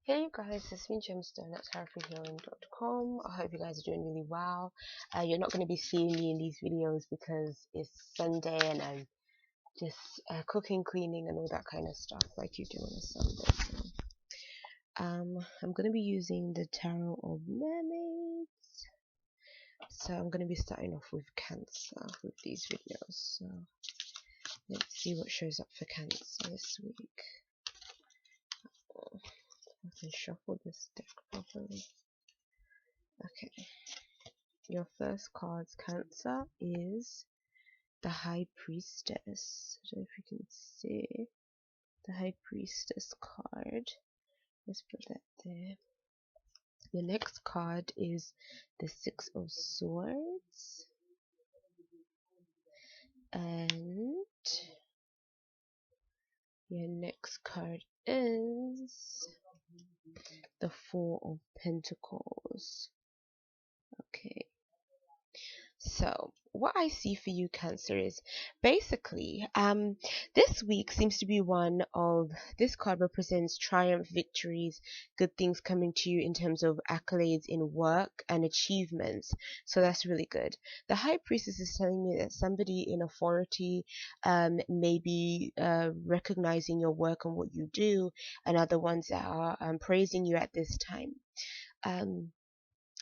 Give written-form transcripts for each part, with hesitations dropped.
Hey you guys, it's me Gemstone at tarotforhealing.com. I hope you guys are doing really well. You're not going to be seeing me in these videos because it's Sunday and I'm just cooking, cleaning and all that kind of stuff like you do on a Sunday. I'm going to be using the Tarot of Mermaids. So I'm going to be starting off with Cancer with these videos. So let's see what shows up for Cancer this week. I can shuffle this deck properly. Okay. Your first card's Cancer is the High Priestess. I don't know if you can see the High Priestess card. Let's put that there. The next card is the Six of Swords. And your next card is the Four of Pentacles. Okay. So what I see for you, Cancer, is basically this week seems to be one of, this card represents triumph, victories, good things coming to you in terms of accolades in work and achievements. So that's really good. The High Priestess is telling me that somebody in authority may be recognizing your work and what you do, and other ones that are praising you at this time.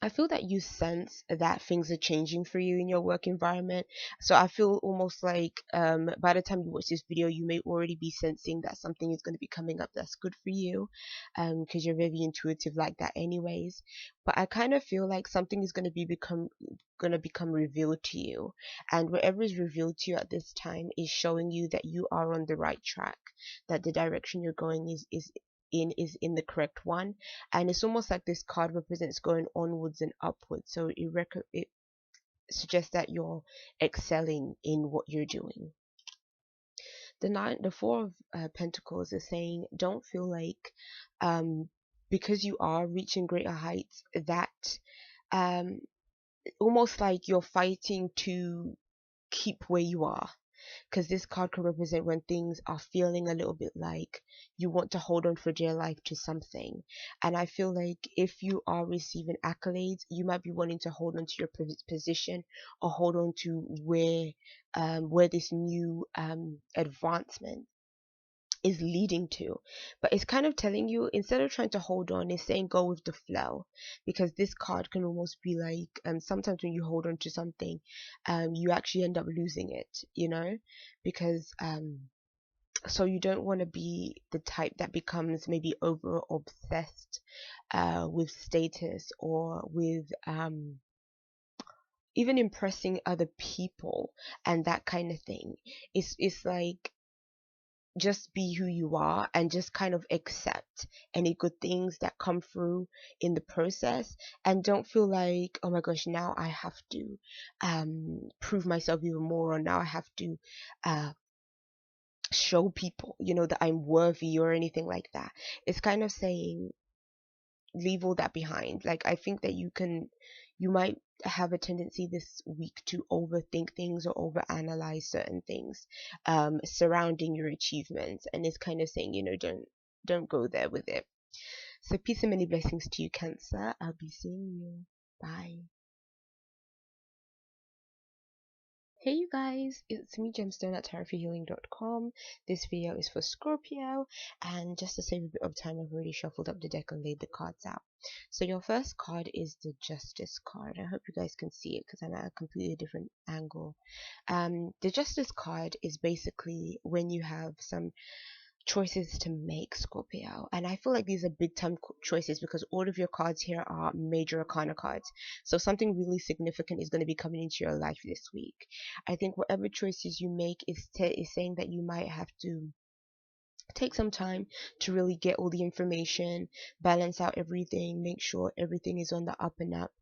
I feel that you sense that things are changing for you in your work environment. So I feel almost like by the time you watch this video, you may already be sensing that something is going to be coming up that's good for you, because you're very intuitive like that anyways. But I kind of feel like something is going to become revealed to you, and whatever is revealed to you at this time is showing you that you are on the right track, that the direction you're going is in the correct one. And it's almost like this card represents going onwards and upwards, so it suggests that you're excelling in what you're doing. The Four of Pentacles is saying don't feel like because you are reaching greater heights that almost like you're fighting to keep where you are, because this card can represent when things are feeling a little bit like you want to hold on for dear life to something. And I feel like if you are receiving accolades, you might be wanting to hold on to your position or hold on to where this new advancement is leading to. But it's kind of telling you, instead of trying to hold on, it's saying go with the flow, because this card can almost be like sometimes when you hold on to something, you actually end up losing it, because so you don't want to be the type that becomes maybe over obsessed with status or with even impressing other people and that kind of thing. It's like, just be who you are and just kind of accept any good things that come through in the process, and don't feel like, oh my gosh, now I have to prove myself even more, or now I have to show people that I'm worthy or anything like that. It's kind of saying leave all that behind. Like, I think that you might have a tendency this week to overthink things or overanalyze certain things surrounding your achievements, and it's kind of saying, don't go there with it. So peace and many blessings to you, Cancer. I'll be seeing you. Bye. Hey you guys, it's me Gemstone at tarotforhealing.com. This video is for Scorpio, and just to save a bit of time, I've already shuffled up the deck and laid the cards out. So your first card is the Justice card. I hope you guys can see it because I'm at a completely different angle. The Justice card is basically when you have some choices to make, Scorpio, and I feel like these are big time choices because all of your cards here are major arcana cards, so something really significant is going to be coming into your life this week. I think whatever choices you make is saying that you might have to take some time to really get all the information, balance out everything, make sure everything is on the up and up.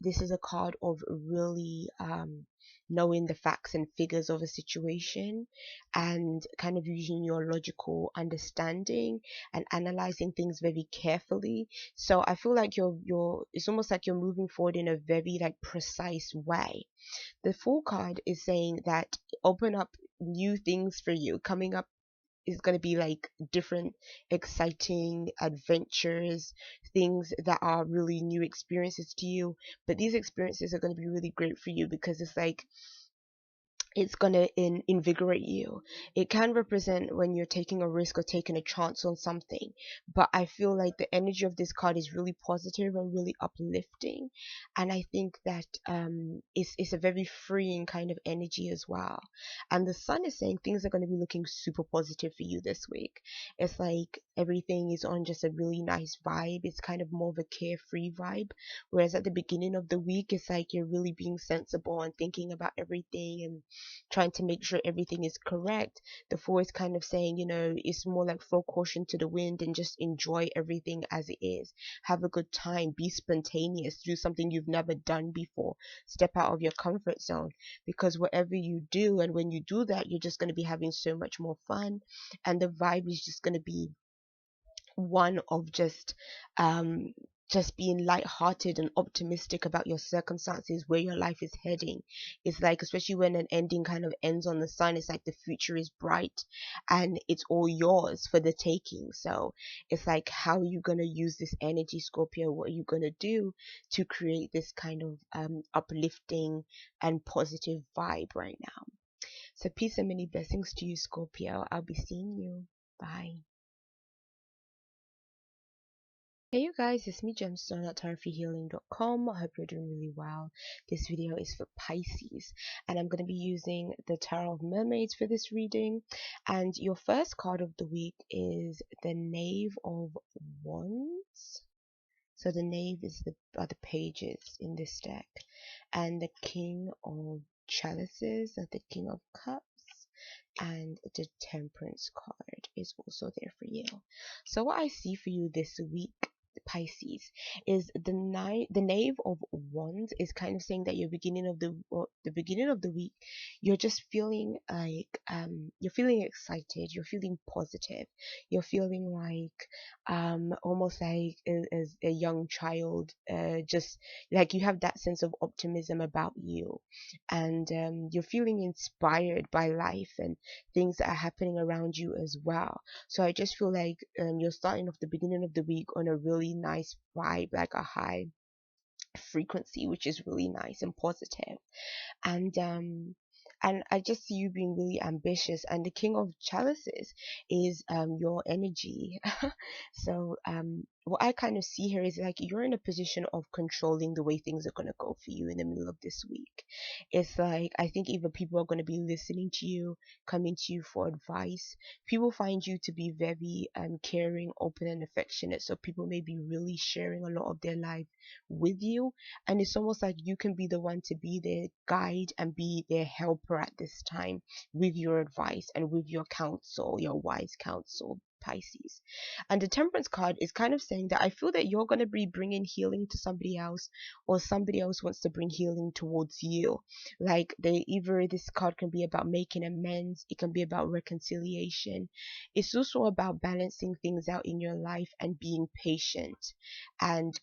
This is a card of really knowing the facts and figures of a situation and kind of using your logical understanding and analyzing things very carefully. So I feel like it's almost like you're moving forward in a very like precise way. The Fool card is saying that open up new things for you coming up is going to be like different exciting adventures, things that are really new experiences to you. But these experiences are going to be really great for you because it's like it's gonna invigorate you. It can represent when you're taking a risk or taking a chance on something, but I feel like the energy of this card is really positive and really uplifting, and I think that it's a very freeing kind of energy as well. And the sun is saying things are going to be looking super positive for you this week. It's like everything is on just a really nice vibe. It's kind of more of a carefree vibe, whereas at the beginning of the week it's like you're really being sensible and thinking about everything and trying to make sure everything is correct. The four is kind of saying, it's more like throw caution to the wind and just enjoy everything as it is. Have a good time, be spontaneous, do something you've never done before, step out of your comfort zone, because whatever you do and when you do that, you're just going to be having so much more fun, and the vibe is just going to be one of um just being light-hearted and optimistic about your circumstances, where your life is heading. It's like, especially when an ending kind of ends on the sun, it's like the future is bright and it's all yours for the taking. So it's like, how are you going to use this energy, Scorpio? What are you going to do to create this kind of uplifting and positive vibe right now? So peace and many blessings to you, Scorpio. I'll be seeing you. Bye. Hey you guys, it's me Gemstone at tarotforhealing.com. I hope you're doing really well. This video is for Pisces, and I'm going to be using the Tarot of Mermaids for this reading. And your first card of the week is the Knave of Wands. So the Knave is are the pages in this deck, and the King of Chalices, or the King of Cups, and the Temperance card is also there for you. So what I see for you this week, Pisces, is the Knave of Wands is kind of saying that the beginning of the week, you're just feeling like you're feeling excited, you're feeling positive, you're feeling like almost like as a young child, just like you have that sense of optimism about you, and you're feeling inspired by life and things that are happening around you as well. So I just feel like you're starting off the beginning of the week on a really nice vibe, like a high frequency, which is really nice and positive. And I just see you being really ambitious, and the King of Chalices is your energy. So what I kind of see here is like you're in a position of controlling the way things are going to go for you in the middle of this week. It's like, I think either people are going to be listening to you, coming to you for advice. People find you to be very caring, open, and affectionate, so people may be really sharing a lot of their life with you, and it's almost like you can be the one to be their guide and be their helper at this time with your advice and with your counsel, your wise counsel, Pisces. And the Temperance card is kind of saying that I feel that you're going to be bringing healing to somebody else, or somebody else wants to bring healing towards you. Like either this card can be about making amends, it can be about reconciliation. It's also about balancing things out in your life and being patient, and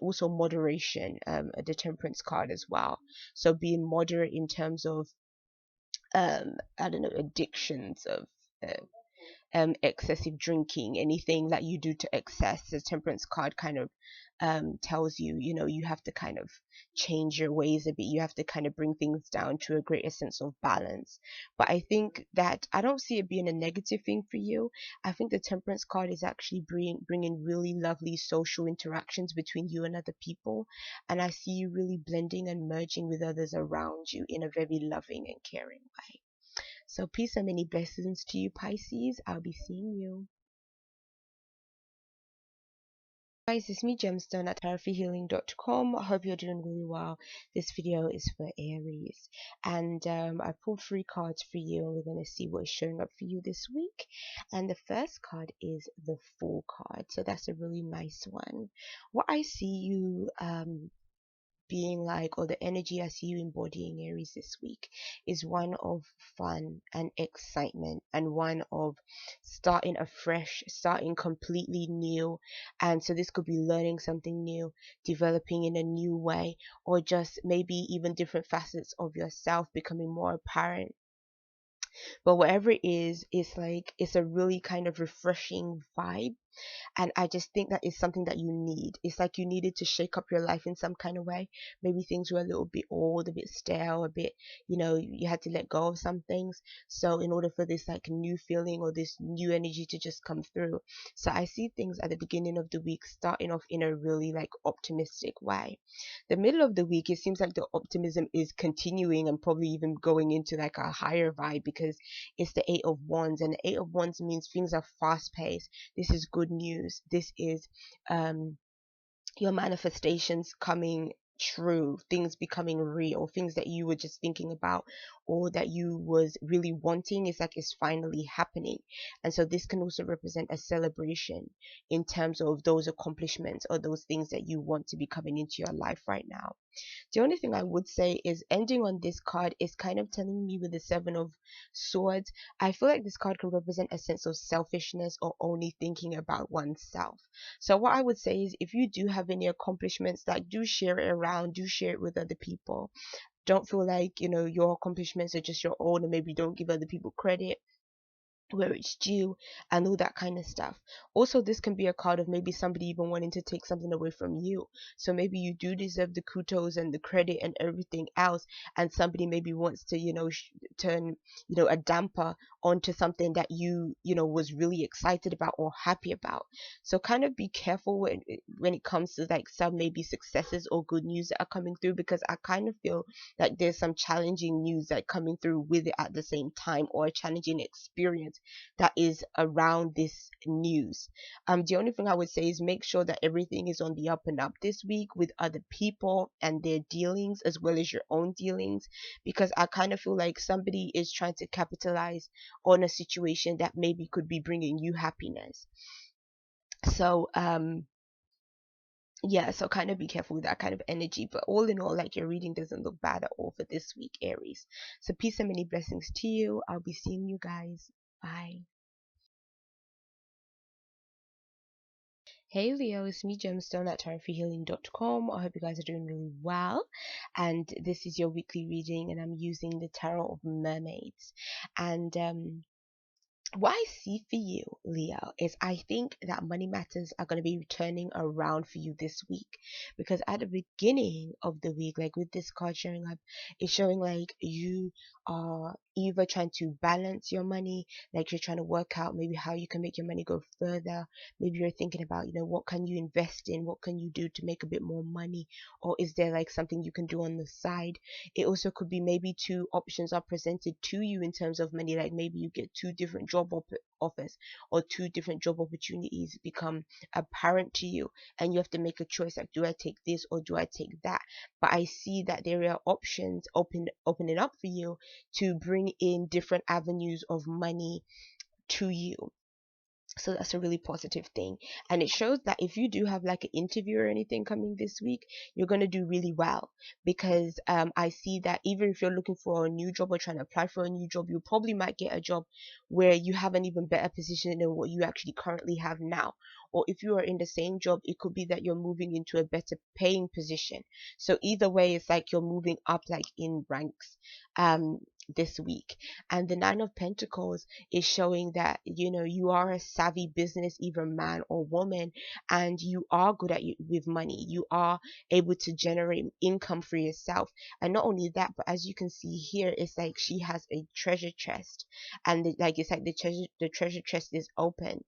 also moderation, the Temperance card as well. So being moderate in terms of I don't know, addictions of excessive drinking, anything that you do to excess. The Temperance card kind of tells you, you have to kind of change your ways a bit. You have to kind of bring things down to a greater sense of balance. But I think that I don't see it being a negative thing for you. I think the Temperance card is actually bringing really lovely social interactions between you and other people. And I see you really blending and merging with others around you in a very loving and caring way. So peace and many blessings to you, Pisces. I'll be seeing you. Guys, it's me Gemstone at tarotforhealing.com. I hope you're doing really well. This video is for Aries, and I pulled 3 cards for you, and we're going to see what is showing up for you this week. And the first card is the Fool card, so that's a really nice one. What I see you being like, or the energy I see you embodying, Aries, this week is one of fun and excitement, and one of starting afresh, starting completely new. And so this could be learning something new, developing in a new way, or just maybe even different facets of yourself becoming more apparent But whatever it is, it's like it's a really kind of refreshing vibe, and I just think that is something that you need. It's like you needed to shake up your life in some kind of way. Maybe things were a little bit old, a bit stale, a bit, you had to let go of some things. So in order for this like new feeling or this new energy to just come through. So I see things at the beginning of the week starting off in a really like optimistic way. The middle of the week, it seems like the optimism is continuing and probably even going into like a higher vibe, because it's the Eight of Wands, and the Eight of Wands means things are fast paced. This is good news. This is um your manifestations coming true, things becoming real, things that you were just thinking about or that you was really wanting. It's like it's finally happening. And so this can also represent a celebration in terms of those accomplishments or those things that you want to be coming into your life right now. The only thing I would say is ending on this card is kind of telling me with the Seven of Swords. I feel like this card can represent a sense of selfishness or only thinking about oneself. So what I would say is, if you do have any accomplishments, like, do share it around, do share it with other people. Don't feel like, your accomplishments are just your own, and maybe don't give other people credit where it's due and all that kind of stuff. Also, this can be a card of maybe somebody even wanting to take something away from you. So maybe you do deserve the kudos and the credit and everything else, and somebody maybe wants to, turn, a damper onto something that was really excited about or happy about. So kind of be careful when it comes to like some maybe successes or good news that are coming through, because I kind of feel like there's some challenging news that coming through with it at the same time, or a challenging experience that is around this news. The only thing I would say is make sure that everything is on the up and up this week with other people and their dealings as well as your own dealings, because I kind of feel like somebody is trying to capitalize on a situation that maybe could be bringing you happiness. So yeah, so kind of be careful with that kind of energy. But all in all, like, your reading doesn't look bad at all for this week, Aries. So peace and many blessings to you. I'll be seeing you guys. Bye. Hey Leo, it's me Gemstone at tarotforhealing.com. I hope you guys are doing really well. And this is your weekly reading, and I'm using the Tarot of Mermaids. And what I see for you, Leo, is I think that money matters are going to be turning around for you this week, because at the beginning of the week, like with this card showing up, it's showing like you are either trying to balance your money, like you're trying to work out maybe how you can make your money go further. Maybe you're thinking about, what can you invest in, what can you do to make a bit more money, or is there like something you can do on the side. It also could be maybe two options are presented to you in terms of money, like maybe you get two different job offers, or two different job opportunities become apparent to you, and you have to make a choice, like, do I take this or do I take that? But I see that there are options opening up for you to bring in different avenues of money to you. So that's a really positive thing, and it shows that if you do have like an interview or anything coming this week, you're going to do really well, because I see that even if you're looking for a new job or trying to apply for a new job, you probably might get a job where you have an even better position than what you actually currently have now. Or if you are in the same job, it could be that you're moving into a better paying position. So either way, it's like you're moving up like in ranks this week. And the Nine of Pentacles is showing that you are a savvy business, either man or woman, and you are good at with money. You are able to generate income for yourself. And not only that, but as you can see here, it's like she has a treasure chest, and it's like the treasure chest is open,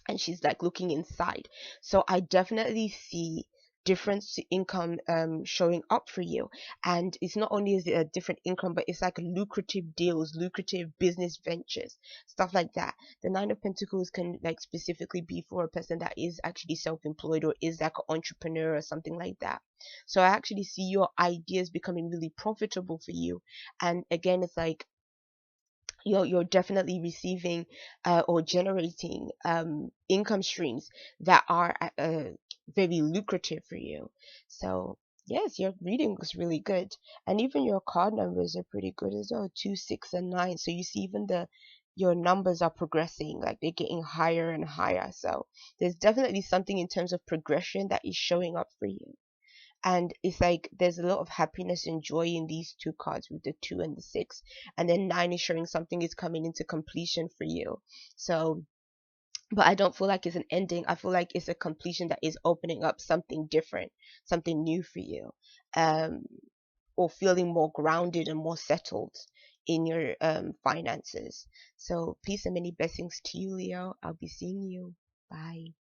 and she's like looking inside. So I definitely see different income showing up for you. And it's not only is it a different income, but it's like lucrative deals, lucrative business ventures, stuff like that. The Nine of Pentacles can like specifically be for a person that is actually self-employed or is like an entrepreneur or something like that. So I actually see your ideas becoming really profitable for you. And again, it's like you're definitely receiving or generating income streams that are very lucrative for you. So yes, your reading looks really good, and even your card numbers are pretty good as well, 2, 6, and 9. So you see even your numbers are progressing, like they're getting higher and higher. So there's definitely something in terms of progression that is showing up for you. and it's like there's a lot of happiness and joy in these two cards with the 2 and the 6, and then 9 is showing something is coming into completion for you. So but I don't feel like it's an ending. I feel like it's a completion that is opening up something different, something new for you, um, or feeling more grounded and more settled in your finances. So peace and many blessings to you, Leo. I'll be seeing you. Bye.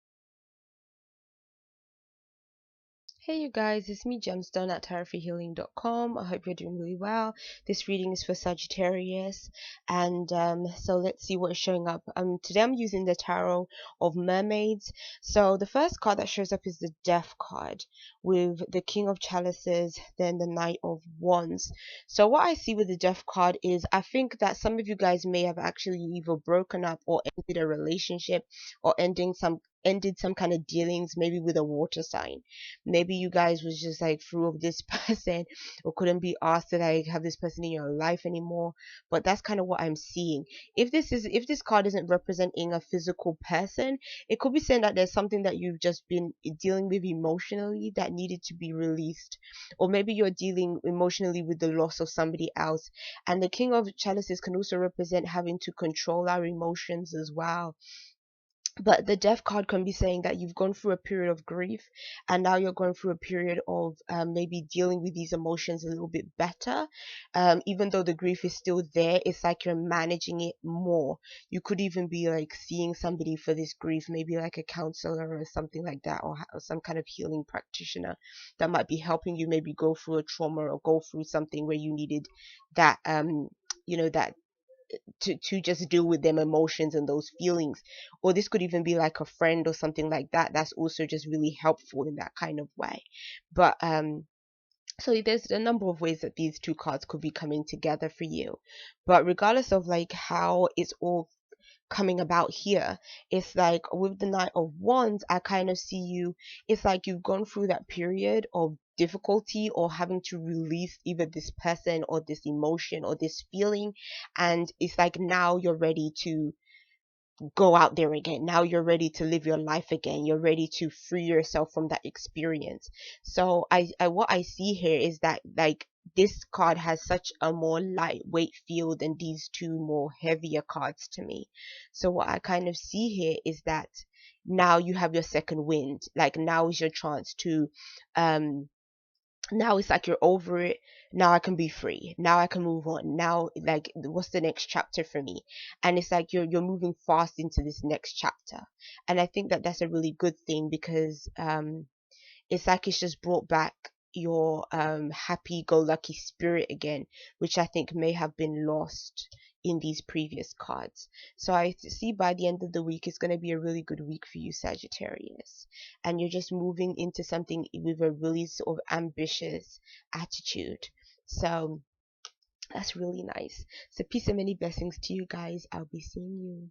Hey you guys, it's me Gemstone at tarotforhealing.com. I hope you're doing really well. This reading is for Sagittarius, and so let's see what is showing up. Today I'm using the Tarot of Mermaids. So the first card that shows up is the Death card with the King of Chalices, then the Knight of Wands. So what I see with the Death card is I think that some of you guys may have actually either broken up or ended a relationship or ended some kind of dealings, maybe with a water sign. Maybe you guys was just like through of this person or couldn't be asked to like have this person in your life anymore. But that's kind of what I'm seeing. If this card isn't representing a physical person, it could be saying that there's something that you've just been dealing with emotionally that needed to be released, or maybe you're dealing emotionally with the loss of somebody else. And the King of Chalices can also represent having to control our emotions as well. But the death card can be saying that you've gone through a period of grief, and now you're going through a period of maybe dealing with these emotions a little bit better. Even though the grief is still there, it's like you're managing it more. You could even be like seeing somebody for this grief, maybe like a counselor or something like that, or some kind of healing practitioner that might be helping you maybe go through a trauma or go through something where you needed that that to just deal with them emotions and those feelings. Or this could even be like a friend or something like that that's also just really helpful in that kind of way. But so there's a number of ways that these two cards could be coming together for you. But regardless of like how it's all coming about here, it's like with the Knight of Wands, I kind of see you, it's like you've gone through that period of difficulty or having to release either this person or this emotion or this feeling, and it's like now you're ready to go out there again. Now you're ready to live your life again. You're ready to free yourself from that experience. So I what I see here is that like this card has such a more lightweight feel than these two more heavier cards to me. So what I kind of see here is that now you have your second wind. Like now is your chance to um now it's like you're over it. Now I can be free. Now I can move on. Now like what's the next chapter for me? And it's like you're moving fast into this next chapter. And I think that that's a really good thing, because it's like it's just brought back your happy go lucky spirit again, which I think may have been lost in these previous cards. So I see by the end of the week it's going to be a really good week for you, Sagittarius, and you're just moving into something with a really sort of ambitious attitude. So that's really nice. So peace and many blessings to you guys. I'll be seeing you.